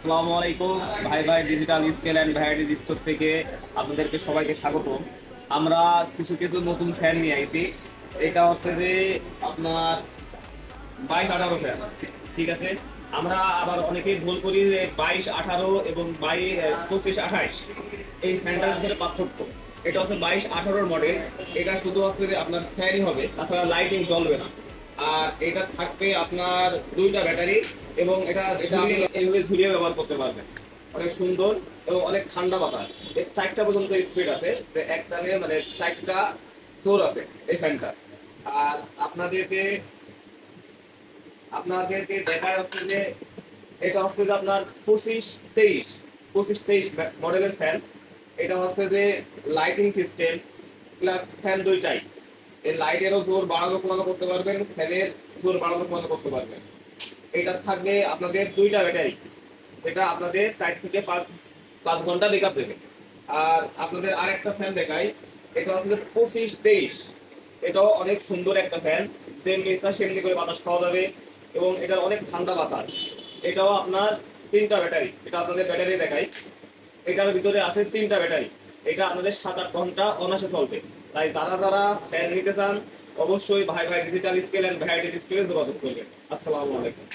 আসসালামু আলাইকুম ভাই ভাই digital scale and variety store থেকে আপনাদেরকে সবাইকে স্বাগত। আমরা কিছু কিছু নতুন ফ্যান নিয়ে আইছি। এটা হচ্ছে যে আপনার 22-18 ফ্যান, ঠিক আছে। আমরা আবার অনেকেই ভুল করি যে 22-18 এবং 25-28 এই ফ্যানটার ভিতরে পার্থক্য। এটা হচ্ছে 22-18 মডেল। এটা শুধু হচ্ছে যে আপনার ফ্যানই হবে, তাছাড়া লাইটিং জ্বলবে না। আর এটা থাকবে আপনার দুইটা ব্যাটারি, এবং এটা আপনি এইভাবে ঝুলিয়ে ব্যবহার করতে পারবেন। অনেক সুন্দর এবং অনেক ঠান্ডা বাতাস। এর 4টা পর্যন্ত স্পিড আছে, যে একটানে মানে 4টা জোর আছে এই ফ্যানটা। আর আপনাদেরকে দেখা যাচ্ছে যে এটা হচ্ছে যে আপনার 25-23 মডেলের ফ্যান। এটা হচ্ছে যে লাইটিং সিস্টেম প্লাস ফ্যান দুইটাই। এই লাইটেরও জোর বাড়ানো কমানো করতে পারবেন, ফ্যানের জোর বাড়ানো কমানো করতে পারবেন। এটা থাকবে আপনাদের দুইটা ব্যাটারি, যেটা আপনাদের 4 থেকে 5 ঘন্টা ব্যাকআপ দেবে। আর আপনাদের আরেকটা ফ্যান দেখাই, এটা হচ্ছে 25-23। এটাও অনেক সুন্দর একটা ফ্যান, যেমনি ইচ্ছা সেমনি করে বাতাস খাওয়া যাবে এবং এটার অনেক ঠান্ডা বাতাস। এটাও আপনার 3টা ব্যাটারি, এটা আপনাদের ব্যাটারি দেখাই। এটার ভিতরে আছে 3টা ব্যাটারি। এটা আপনাদের 7-8 ঘন্টা অনায়াসে চলবে। তাই যারা যারা ফ্যান নিতে চান অবশ্যই ভাই ভাই ডিজিটাল স্কেল অ্যান্ড ভ্যারাইটি স্কেলে যোগাযোগ করবেন। আসসালামু আলাইকুম।